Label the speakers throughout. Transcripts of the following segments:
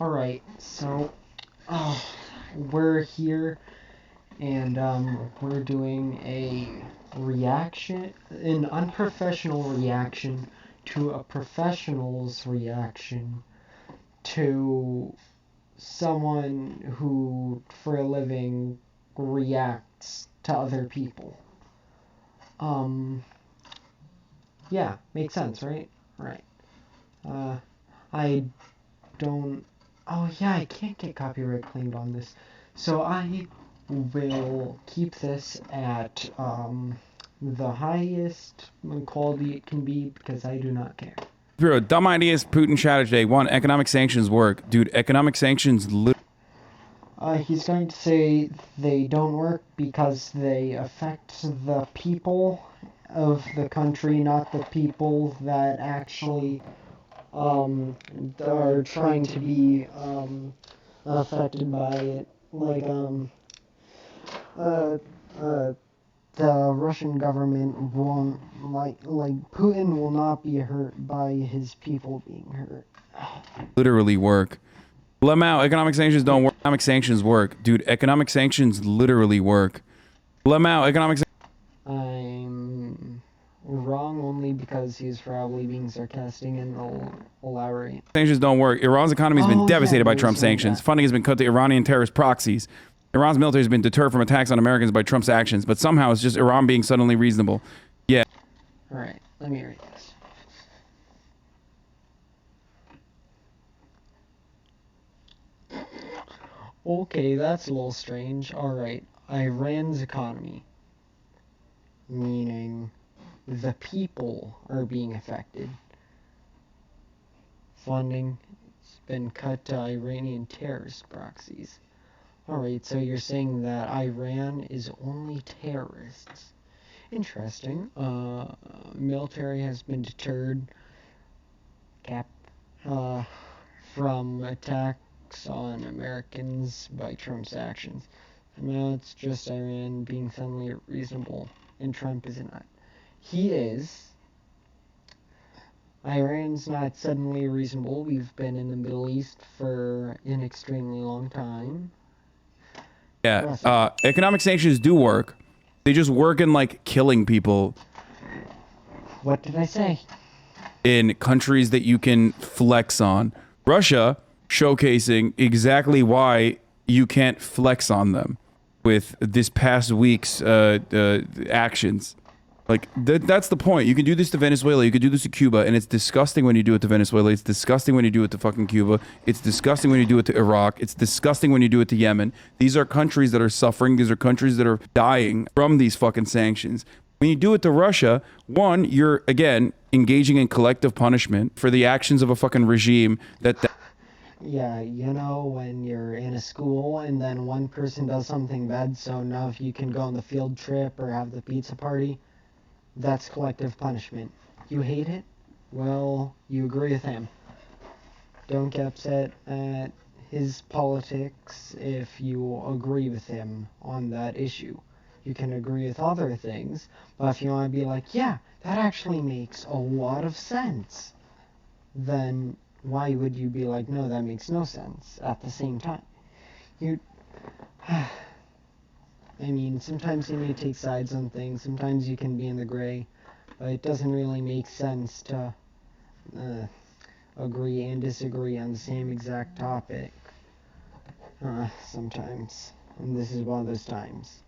Speaker 1: Alright, so we're here and we're doing an unprofessional reaction to a professional's reaction to someone who, for a living, reacts to other people. Yeah, makes sense, right? Right. I don't... Oh yeah, I can't get copyright claimed on this. So I will keep this at the highest quality it can be because I do not care.
Speaker 2: Bro, dumb ideas Putin shouted today. One, economic sanctions work. Dude, economic sanctions
Speaker 1: He's going to say they don't work because they affect the people of the country, not the people that actually are trying to be affected by it. Like the Russian government won't like Putin will not be hurt by his people being hurt.
Speaker 2: literally work. Lemao, economic sanctions don't work. Economic sanctions work. Dude, economic sanctions literally work. Lemao, economic
Speaker 1: I'm wrong only because he's probably being sarcastic and will elaborate.
Speaker 2: sanctions don't work. Iran's economy has been devastated by Trump sanctions. Funding has been cut to Iranian terrorist proxies. Iran's military has been deterred from attacks on Americans by Trump's actions, but somehow it's just Iran being suddenly reasonable. Yeah.
Speaker 1: Alright, let me read this. Okay, that's a little strange. Alright, Iran's economy. Meaning the people are being affected. Funding has been cut to Iranian terrorist proxies. Alright, so you're saying that Iran is only terrorists. Interesting. Military has been deterred from attacks on Americans by Trump's actions. Now it's just Iran being suddenly reasonable, and Trump is not. He is. Iran's not suddenly reasonable. We've been in the Middle East for an extremely long time.
Speaker 2: Yeah, economic sanctions do work. They just work in, like, killing people.
Speaker 1: What did I say?
Speaker 2: In countries that you can flex on. Russia showcasing exactly why you can't flex on them with this past week's actions. Like, that's the point. You can do this to Venezuela, you can do this to Cuba, and it's disgusting when you do it to Venezuela, it's disgusting when you do it to fucking Cuba, it's disgusting when you do it to Iraq, it's disgusting when you do it to Yemen. These are countries that are suffering, these are countries that are dying from these fucking sanctions. When you do it to Russia, one, you're, again, engaging in collective punishment for the actions of a fucking regime that
Speaker 1: Yeah, you know, when you're in a school and then one person does something bad, so now if you can go on the field trip or have the pizza party, that's collective punishment. You hate it? Well, you agree with him. Don't get upset at his politics if you agree with him on that issue. You can agree with other things, but if you want to be like, yeah, that actually makes a lot of sense, then why would you be like, no, that makes no sense at the same time? I mean, sometimes you may take sides on things, sometimes you can be in the gray, but it doesn't really make sense to agree and disagree on the same exact topic. Sometimes. And this is one of those times.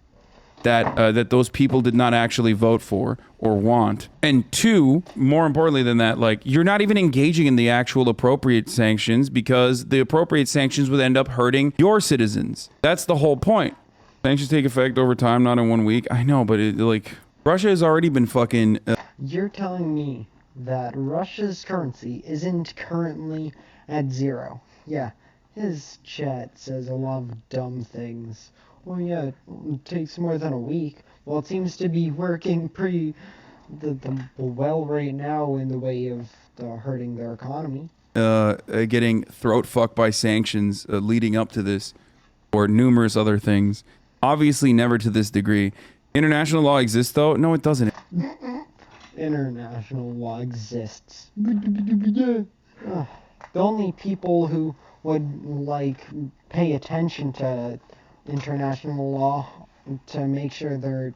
Speaker 2: that those people did not actually vote for or want. And two, more importantly than that, like, you're not even engaging in the actual appropriate sanctions because the appropriate sanctions would end up hurting your citizens. That's the whole point. Sanctions take effect over time, not in 1 week. I know, but like, Russia has already been fucking...
Speaker 1: You're telling me that Russia's currency isn't currently at 0. Yeah, his chat says a lot of dumb things. Well, yeah, it takes more than a week. Well, it seems to be working pretty well right now in the way of hurting their economy.
Speaker 2: Getting throat fucked by sanctions leading up to this, or numerous other things. Obviously never to this degree. International law exists though? No, it doesn't.
Speaker 1: International law exists. The only people who would like pay attention to international law to make sure they're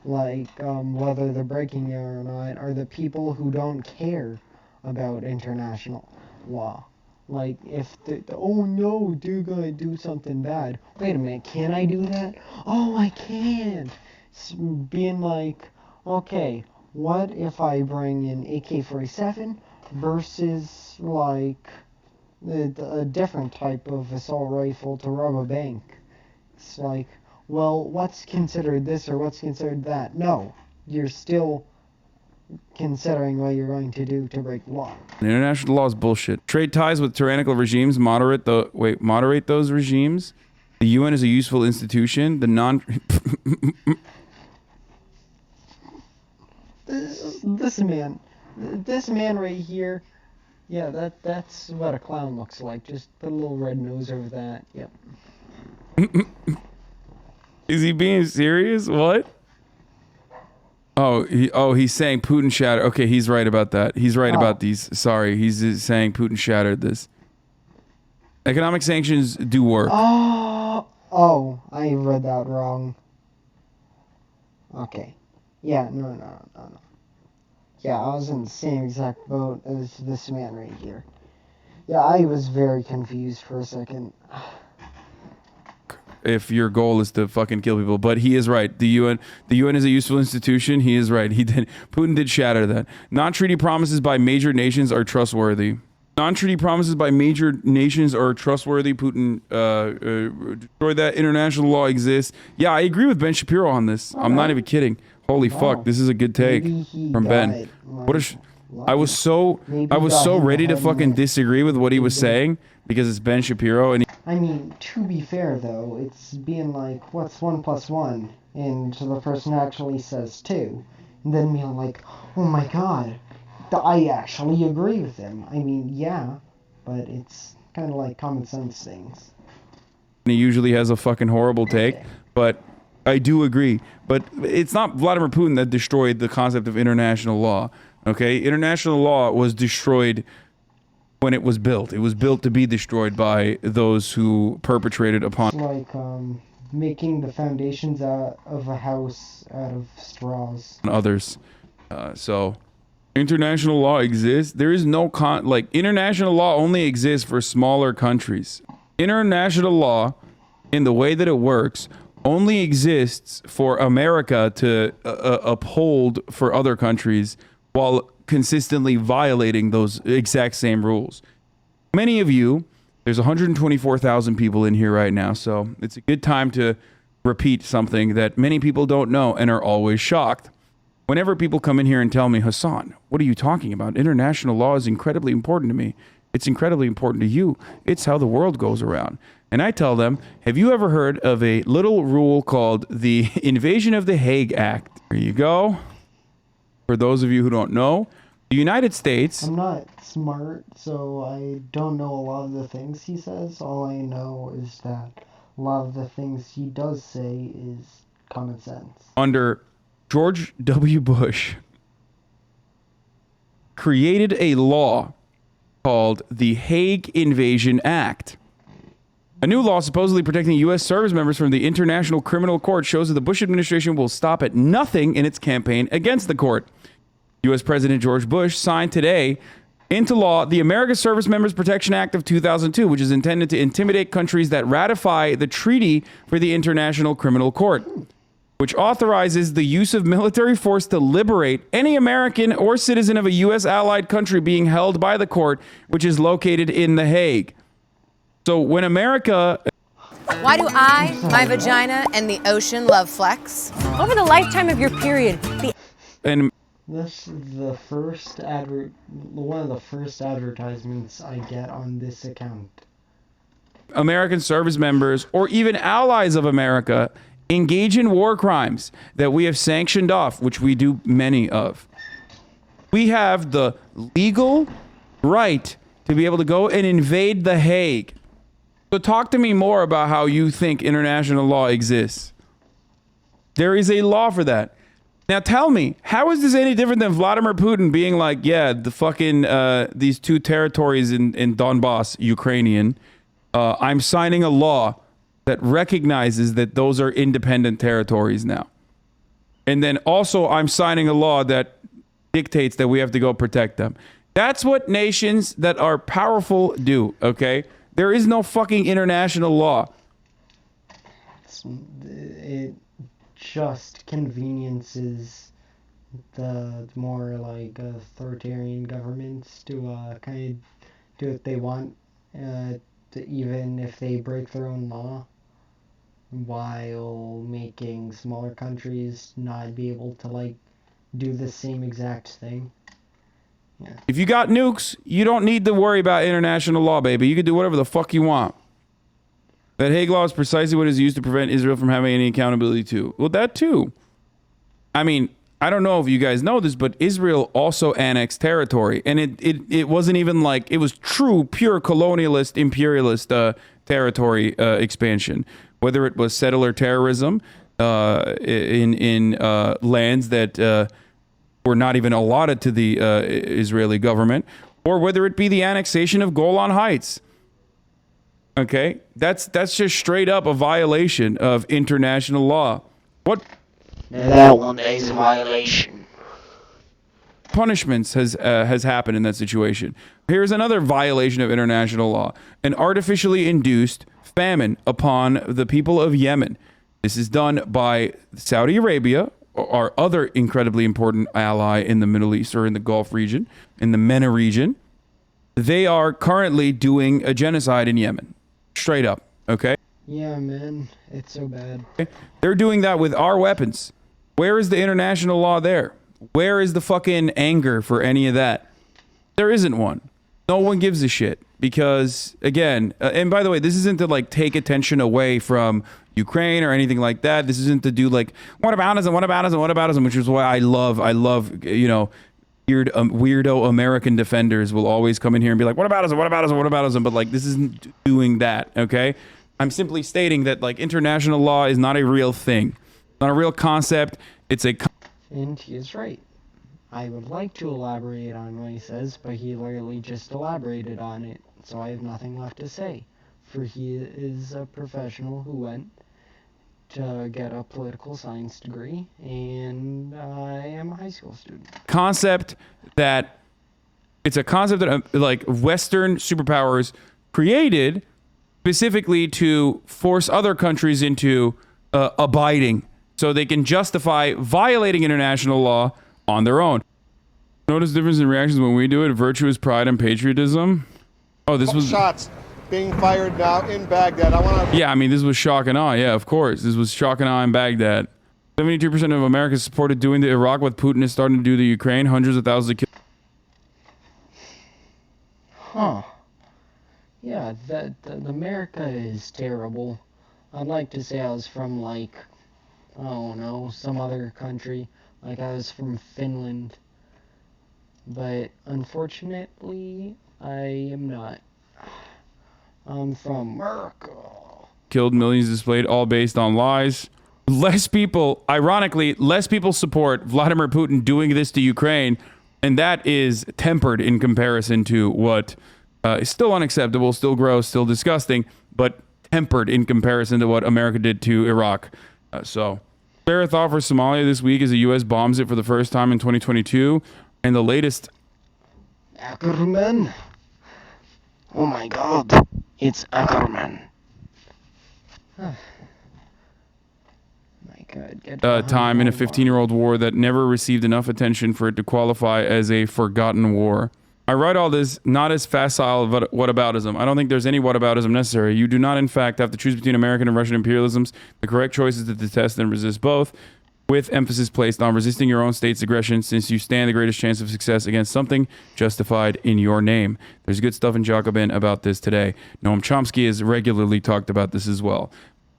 Speaker 1: like whether they're breaking it or not are the people who don't care about international law. Like if oh no, they're gonna do something bad. Wait a minute, can I do that? Oh, I can. It's being like, okay, what if I bring in AK-47 versus like a different type of assault rifle to rob a bank? It's like, well, what's considered this or what's considered that? No, you're still considering what you're going to do to break the law.
Speaker 2: International law is bullshit. Trade ties with tyrannical regimes, moderate those regimes. The UN is a useful institution. The non
Speaker 1: this man right here, yeah, that's what a clown looks like. Just put a little red nose over that. Yep.
Speaker 2: Is he being serious? What? He's saying Putin shattered. Okay, he's right about that. He's right about these. Sorry, he's saying Putin shattered this. Economic sanctions do work.
Speaker 1: Oh, I read that wrong. Okay. Yeah, no. Yeah, I was in the same exact boat as this man right here. Yeah, I was very confused for a second.
Speaker 2: If your goal is to fucking kill people, but he is right. The UN is a useful institution. He is right. Putin did shatter that. Non-treaty promises by major nations are trustworthy. Non-treaty promises by major nations are trustworthy. Putin destroyed that. International law exists. Yeah, I agree with Ben Shapiro on this. I'm not even kidding. Holy fuck, this is a good take from Ben. I was so ready to fucking disagree with what he was saying because it's Ben Shapiro and
Speaker 1: I mean, to be fair though, it's being like, what's 1 + 1? And so the person actually says 2. And then being like, oh my god, I actually agree with him. I mean, yeah, but it's kind of like common sense things.
Speaker 2: he usually has a fucking horrible take, but I do agree. But it's not Vladimir Putin that destroyed the concept of international law. Okay, international law was destroyed when it was built. It was built to be destroyed by those who perpetrated upon.
Speaker 1: It's like making the foundations out of a house out of straws.
Speaker 2: Others. So international law exists. There is no international law only exists for smaller countries. International law, in the way that it works, only exists for America to uphold for other countries while consistently violating those exact same rules. Many of you, there's 124,000 people in here right now, so it's a good time to repeat something that many people don't know and are always shocked. Whenever people come in here and tell me, Hassan, what are you talking about? International law is incredibly important to me. It's incredibly important to you. It's how the world goes around. And I tell them, have you ever heard of a little rule called the Invasion of the Hague Act? There you go. For those of you who don't know, the United States...
Speaker 1: I'm not smart, so I don't know a lot of the things he says. All I know is that a lot of the things he does say is common sense.
Speaker 2: Under George W. Bush, created a law called the Hague Invasion Act. A new law supposedly protecting U.S. service members from the International Criminal Court shows that the Bush administration will stop at nothing in its campaign against the court. U.S. President George Bush signed today into law the American Service Members Protection Act of 2002, which is intended to intimidate countries that ratify the Treaty for the International Criminal Court, which authorizes the use of military force to liberate any American or citizen of a U.S. allied country being held by the court, which is located in The Hague. So when America...
Speaker 3: Why do I, my vagina, and the ocean love flex? Over the lifetime of your period,
Speaker 1: This is the first one of the first advertisements I get on this account.
Speaker 2: American service members, or even allies of America, engage in war crimes that we have sanctioned off, which we do many of. We have the legal right to be able to go and invade The Hague. So talk to me more about how you think international law exists. There is a law for that. Now tell me, how is this any different than Vladimir Putin being like, yeah, the fucking, these two territories in Donbass, Ukrainian, I'm signing a law that recognizes that those are independent territories now. And then also I'm signing a law that dictates that we have to go protect them. That's what nations that are powerful do, okay? There is no fucking international law.
Speaker 1: It just conveniences the more like authoritarian governments to kind of do what they want, even if they break their own law, while making smaller countries not be able to like do the same exact thing. Yeah.
Speaker 2: If you got nukes, you don't need to worry about international law, baby. You can do whatever the fuck you want. That Hague Law is precisely what is used to prevent Israel from having any accountability to. Well, that too. I mean, I don't know if you guys know this, but Israel also annexed territory. And it wasn't even like, it was true, pure colonialist, imperialist territory expansion. Whether it was settler terrorism in lands that were not even allotted to the Israeli government, or whether it be the annexation of Golan Heights. Okay, that's just straight up a violation of international law. What?
Speaker 1: That one is a violation.
Speaker 2: Punishments has happened in that situation. Here's another violation of international law: an artificially induced famine upon the people of Yemen. This is done by Saudi Arabia, our other incredibly important ally in the Middle East or in the Gulf region, in the MENA region. They are currently doing a genocide in Yemen. Straight up, okay?
Speaker 1: Yeah, man, it's so bad.
Speaker 2: They're doing that with our weapons. Where is the international law there? Where is the fucking anger for any of that? There isn't one. No one gives a shit because, again, and by the way, this isn't to like take attention away from Ukraine or anything like that. This isn't to do like, what about us and what about us and what about us, which is why I love, you know, weirdo American defenders will always come in here and be like, what about us and what about us and what about us? But like, this isn't doing that, okay? I'm simply stating that like international law is not a real thing, not a real concept. It's a...
Speaker 1: And he is right. I would like to elaborate on what he says, but he literally just elaborated on it, so I have nothing left to say. For he is a professional who went to get a political science degree, and I am a high school student.
Speaker 2: Concept that... It's a concept that like Western superpowers created specifically to force other countries into abiding so they can justify violating international law on their own. Notice the difference in reactions when we do it. Virtuous pride and patriotism. Oh, this was...
Speaker 4: Shots being fired now in Baghdad. I want to...
Speaker 2: Yeah, I mean, this was shock and awe. Yeah, of course. This was shock and awe in Baghdad. 72% of Americans supported doing the Iraq what Putin is starting to do to Ukraine. Hundreds of thousands of kills.
Speaker 1: Huh. Yeah, the America is terrible. I'd like to say I was from, like, I don't know, some other country. Like, I was from Finland. But, unfortunately, I am not. I'm from America.
Speaker 2: Killed, millions displayed, all based on lies. Less people, ironically, less people support Vladimir Putin doing this to Ukraine, and that is tempered in comparison to what is still unacceptable, still gross, still disgusting, but tempered in comparison to what America did to Iraq. Fair thought for Somalia this week as the U.S. bombs it for the first time in 2022, and the latest...
Speaker 1: Ackerman? Oh my god, it's Ackerman. My god, get
Speaker 2: time in a 15-year-old war that never received enough attention for it to qualify as a forgotten war. I write all this not as facile whataboutism. I don't think there's any whataboutism necessary. You do not, in fact, have to choose between American and Russian imperialisms. The correct choice is to detest and resist both, with emphasis placed on resisting your own state's aggression, since you stand the greatest chance of success against something justified in your name. There's good stuff in Jacobin about this today. Noam Chomsky has regularly talked about this as well.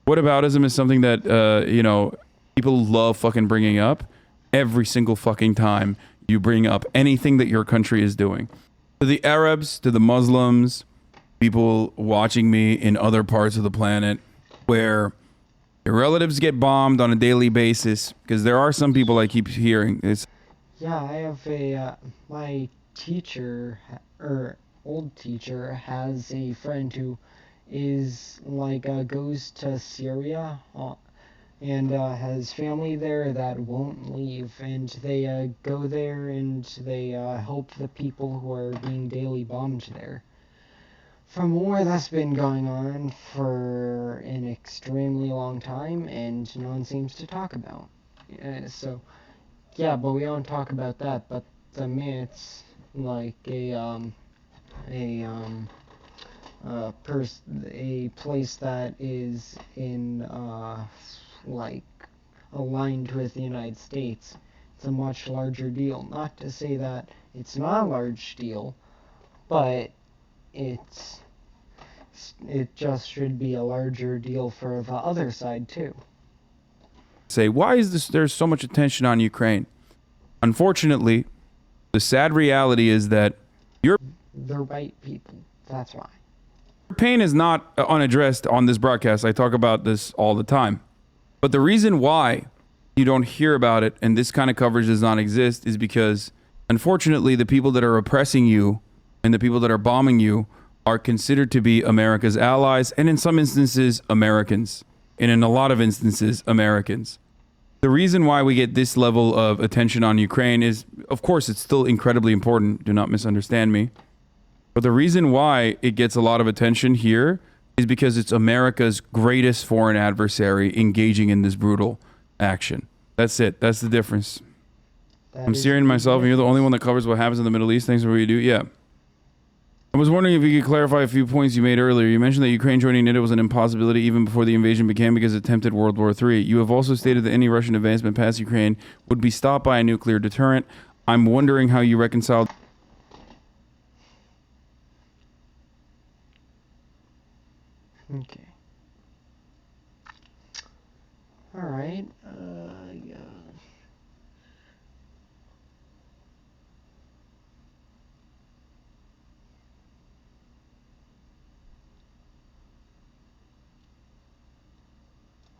Speaker 2: Whataboutism is something that, you know, people love fucking bringing up every single fucking time you bring up anything that your country is doing. To the Arabs, to the Muslims, people watching me in other parts of the planet where your relatives get bombed on a daily basis, because there are some people I keep hearing.
Speaker 1: Yeah, I have my teacher, or old teacher, has a friend who is like goes to Syria and has family there that won't leave, and they go there and they help the people who are being daily bombed there. From a war that's been going on for an extremely long time and no one seems to talk about. Yeah, but we don't talk about that. But to me, it's like a a place that is in like aligned with the United States. It's a much larger deal. Not to say that it's not a large deal, but it just should be a larger deal for the other side too.
Speaker 2: Say, why is this? There's so much attention on Ukraine. Unfortunately, the sad reality is that
Speaker 1: They're white people. That's why.
Speaker 2: your pain is not unaddressed on this broadcast. I talk about this all the time. But the reason why you don't hear about it and this kind of coverage does not exist is because, unfortunately, the people that are oppressing you and the people that are bombing you are considered to be America's allies, and in some instances, Americans. And in a lot of instances, Americans. The reason why we get this level of attention on Ukraine is, of course, it's still incredibly important. Do not misunderstand me. But the reason why it gets a lot of attention here is because it's America's greatest foreign adversary engaging in this brutal action. That's it. That's the difference. I'm Syrian myself, and you're the only one that covers what happens in the Middle East. Thanks for what you do. Yeah. I was wondering if you could clarify a few points you made earlier. You mentioned that Ukraine joining NATO was an impossibility even before the invasion began because it tempted World War III. You have also stated that any Russian advancement past Ukraine would be stopped by a nuclear deterrent. I'm wondering how you reconcile...
Speaker 1: Okay. All right. Yeah.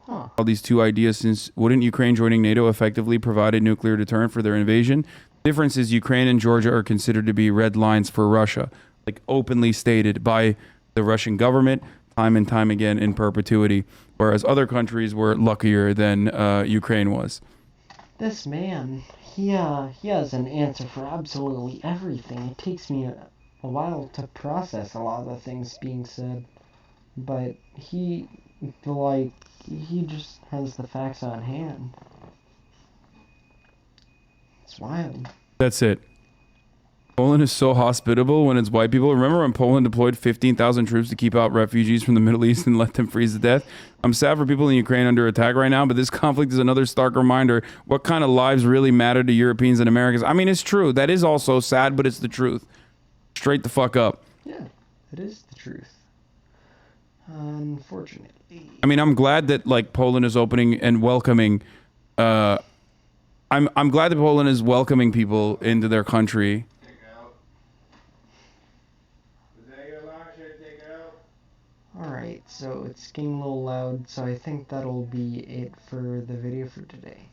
Speaker 1: Huh.
Speaker 2: all these two ideas, since wouldn't Ukraine joining NATO effectively provide a nuclear deterrent for their invasion? The difference is Ukraine and Georgia are considered to be red lines for Russia, like openly stated by the Russian government time and time again in perpetuity, whereas other countries were luckier than Ukraine was.
Speaker 1: This man, he has an answer for absolutely everything. It takes me a while to process a lot of the things being said, but he just has the facts on hand. It's wild.
Speaker 2: That's it. Poland is so hospitable when it's white people. Remember when Poland deployed 15,000 troops to keep out refugees from the Middle East and let them freeze to death? I'm sad for people in Ukraine under attack right now, but this conflict is another stark reminder what kind of lives really matter to Europeans and Americans. I mean, it's true. That is also sad, but it's the truth. Straight the fuck up.
Speaker 1: Yeah, it is the truth. Unfortunately.
Speaker 2: I mean, I'm glad that like Poland is opening and welcoming. I'm glad that Poland is welcoming people into their country.
Speaker 1: Alright, so it's getting a little loud, so I think that'll be it for the video for today.